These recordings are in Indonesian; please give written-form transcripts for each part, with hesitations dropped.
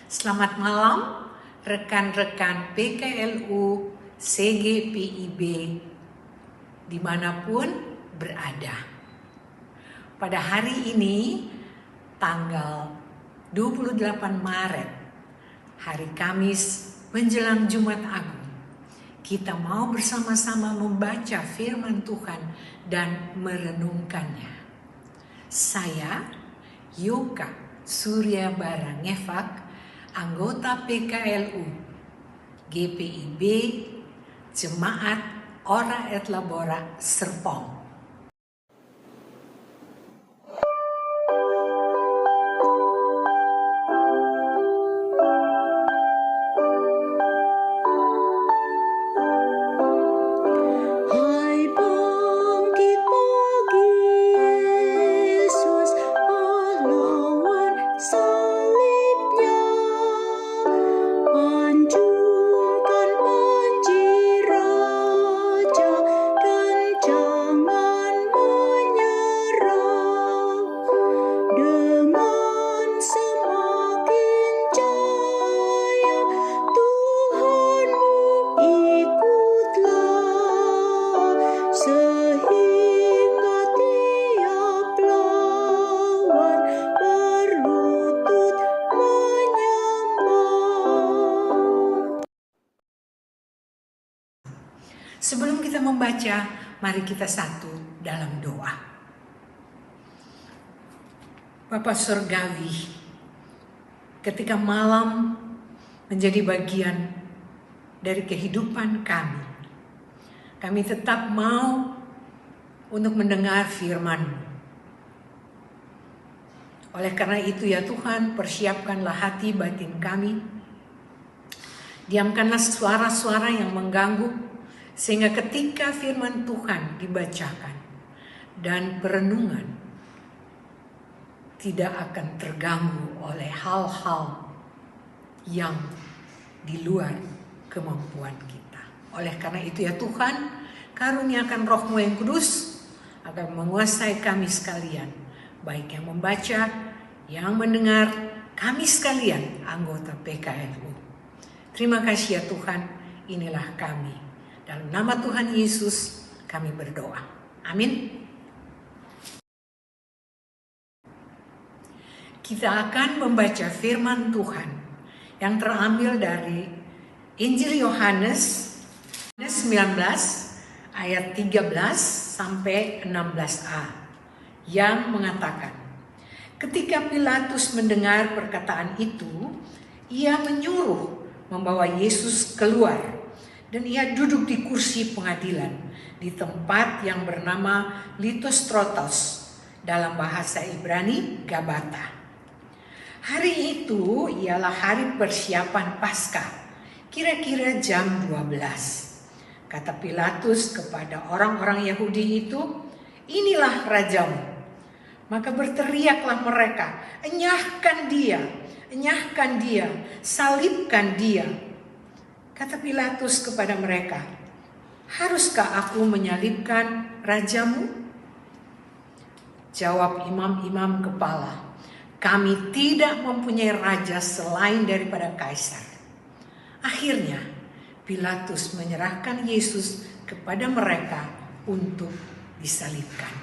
Selamat malam rekan-rekan PKLU CGPIB dimanapun berada. Pada hari ini tanggal 28 Maret, hari Kamis menjelang Jumat Agung, kita mau bersama-sama membaca firman Tuhan dan merenungkannya. Saya Yoka Surya Bara Ngefak, anggota PKLU GPIB Jemaat Ora et Labora Serpong. Sebelum kita membaca, mari kita satu dalam doa. Bapa Surgawi, ketika malam menjadi bagian dari kehidupan kami tetap mau untuk mendengar firman-Mu. Oleh karena itu ya Tuhan, persiapkanlah hati batin kami. Diamkanlah suara-suara yang mengganggu, sehingga ketika firman Tuhan dibacakan dan perenungan tidak akan terganggu oleh hal-hal yang di luar kemampuan kita. Oleh karena itu ya Tuhan, karuniakan Roh-Mu yang kudus akan menguasai kami sekalian, baik yang membaca, yang mendengar, kami sekalian anggota PKLU. Terima kasih ya Tuhan, inilah kami. Dalam nama Tuhan Yesus kami berdoa. Amin. Kita akan membaca firman Tuhan yang terambil dari Injil Yohanes 19 ayat 13 sampai 16a yang mengatakan, ketika Pilatus mendengar perkataan itu, ia menyuruh membawa Yesus keluar. Dan ia duduk di kursi pengadilan di tempat yang bernama Litostrotos, dalam bahasa Ibrani Gabata. Hari itu ialah hari persiapan Paskah, kira-kira jam 12. Kata Pilatus kepada orang-orang Yahudi itu, inilah rajamu. Maka berteriaklah mereka, enyahkan dia, salibkan dia. Kata Pilatus kepada mereka, haruskah aku menyalibkan rajamu? Jawab imam-imam kepala, kami tidak mempunyai raja selain daripada Kaisar. Akhirnya Pilatus menyerahkan Yesus kepada mereka untuk disalibkan.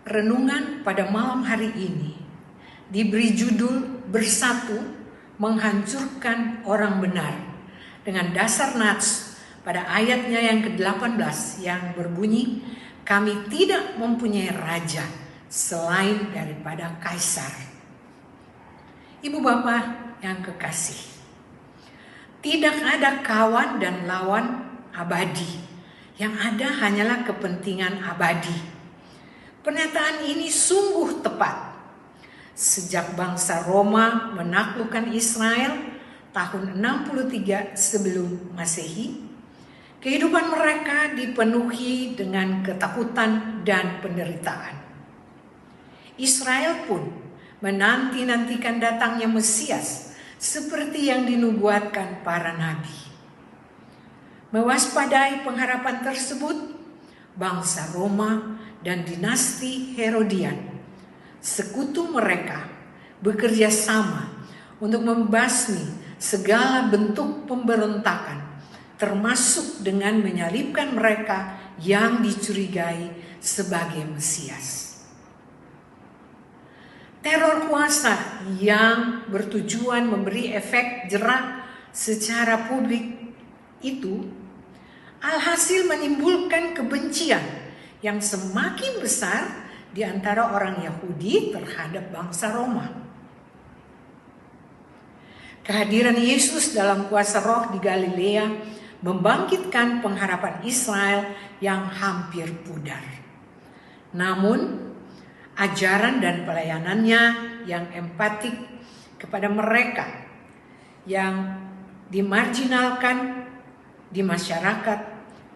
Renungan pada malam hari ini diberi judul Bersatu Menghancurkan Orang Benar, dengan dasar nats pada ayatnya yang ke-18 yang berbunyi, kami tidak mempunyai raja selain daripada Kaisar. Ibu bapak yang kekasih, tidak ada kawan dan lawan abadi, yang ada hanyalah kepentingan abadi. Pernyataan ini sungguh tepat. Sejak bangsa Roma menaklukkan Israel tahun 63 sebelum Masehi, kehidupan mereka dipenuhi dengan ketakutan dan penderitaan. Israel pun menanti-nantikan datangnya Mesias seperti yang dinubuatkan para nabi. Mewaspadai pengharapan tersebut, bangsa Roma dan dinasti Herodian, sekutu mereka, bekerja sama untuk membasmi segala bentuk pemberontakan, termasuk dengan menyalibkan mereka yang dicurigai sebagai Mesias. Teror kuasa yang bertujuan memberi efek jerak secara publik itu alhasil menimbulkan kebencian yang semakin besar di antara orang Yahudi terhadap bangsa Roma. Kehadiran Yesus dalam kuasa roh di Galilea membangkitkan pengharapan Israel yang hampir pudar. Namun, ajaran dan pelayanannya yang empatik kepada mereka yang dimarginalkan di masyarakat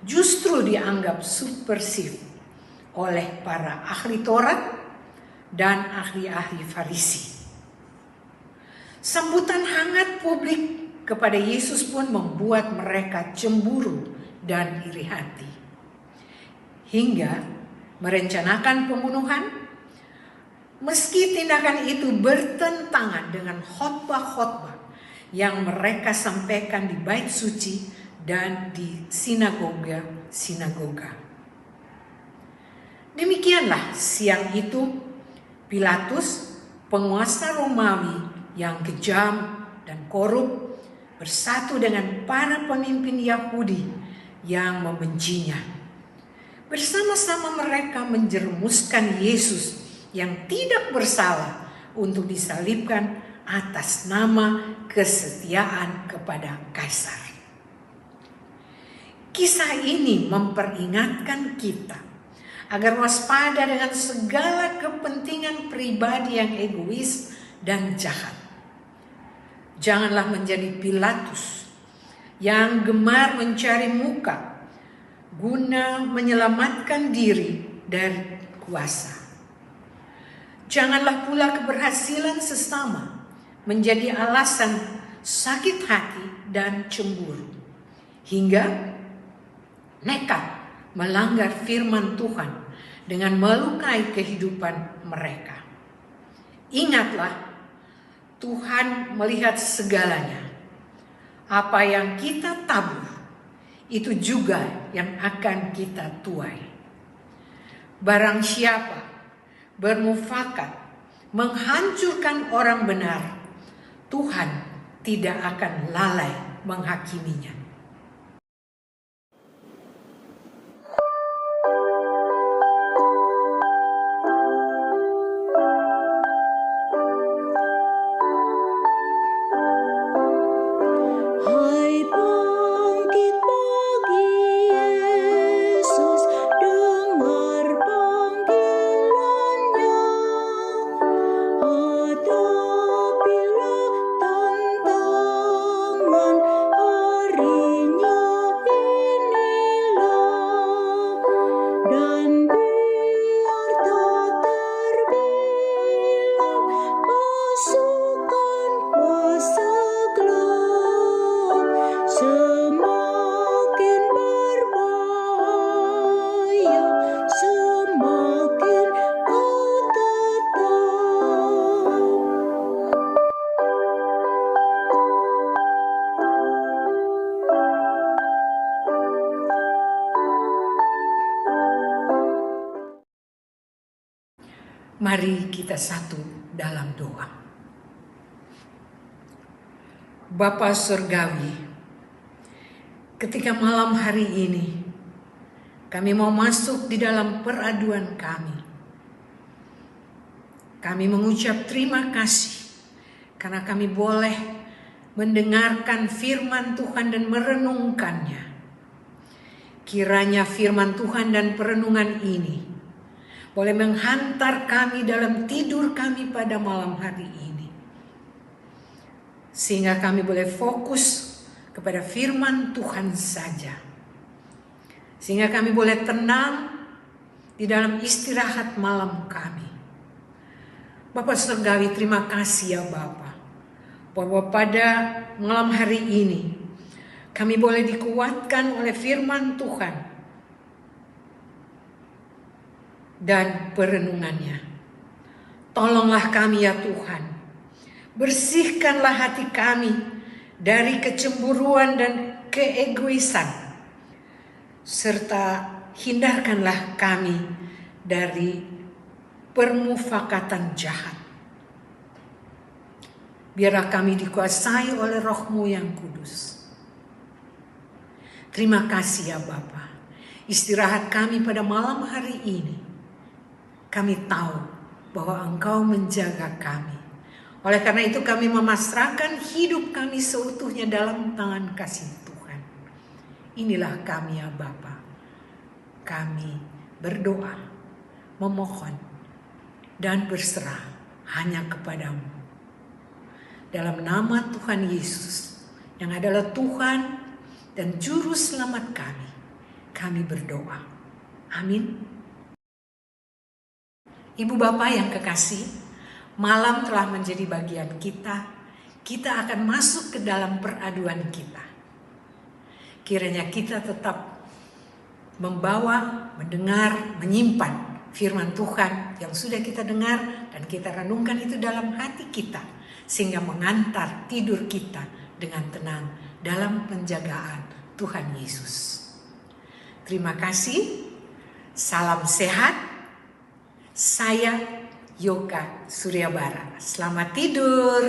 justru dianggap subversif oleh para ahli Taurat dan ahli-ahli Farisi. Sambutan hangat publik kepada Yesus pun membuat mereka cemburu dan iri hati, hingga merencanakan pembunuhan, meski tindakan itu bertentangan dengan khotbah-khotbah yang mereka sampaikan di bait suci dan di sinagoga. Demikianlah siang itu Pilatus, penguasa Romawi yang kejam dan korup, bersatu dengan para pemimpin Yahudi yang membencinya. Bersama-sama mereka menjerumuskan Yesus yang tidak bersalah untuk disalibkan atas nama kesetiaan kepada Kaisar. Kisah ini memperingatkan kita agar waspada dengan segala kepentingan pribadi yang egois dan jahat. Janganlah menjadi Pilatus yang gemar mencari muka guna menyelamatkan diri dari kuasa. Janganlah pula keberhasilan sesama menjadi alasan sakit hati dan cemburu, hingga nekat melanggar firman Tuhan dengan melukai kehidupan mereka. Ingatlah, Tuhan melihat segalanya. Apa yang kita tabur, itu juga yang akan kita tuai. Barang siapa bermufakat menghancurkan orang benar, Tuhan tidak akan lalai menghakiminya. Mari kita satu dalam doa. Bapa Surgawi, ketika malam hari ini kami mau masuk di dalam peraduan kami. Kami mengucap terima kasih karena kami boleh mendengarkan firman Tuhan dan merenungkannya. Kiranya firman Tuhan dan perenungan ini boleh menghantar kami dalam tidur kami pada malam hari ini, sehingga kami boleh fokus kepada firman Tuhan saja, sehingga kami boleh tenang di dalam istirahat malam kami. Bapak Surgawi, terima kasih ya Bapak, bahwa pada malam hari ini kami boleh dikuatkan oleh firman Tuhan dan perenungannya. Tolonglah kami ya Tuhan, Bersihkanlah hati kami dari kecemburuan dan keegoisan, serta hindarkanlah kami dari permufakatan jahat. Biarlah kami dikuasai oleh Roh-Mu yang kudus. Terima kasih ya Bapa. Istirahat kami pada malam hari ini. Kami tahu bahwa Engkau menjaga kami. Oleh karena itu kami memasrahkan hidup kami seutuhnya dalam tangan kasih Tuhan. Inilah kami ya Bapa. Kami berdoa, memohon, dan berserah hanya kepadamu. Dalam nama Tuhan Yesus yang adalah Tuhan dan Juru Selamat kami berdoa. Amin. Ibu Bapak yang kekasih, malam telah menjadi bagian kita. Kita akan masuk ke dalam peraduan kita. Kiranya kita tetap membawa, mendengar, menyimpan firman Tuhan yang sudah kita dengar dan kita renungkan itu dalam hati kita, sehingga mengantar tidur kita dengan tenang dalam penjagaan Tuhan Yesus. Terima kasih. Salam sehat. Saya Yoka Suryabara. Selamat tidur.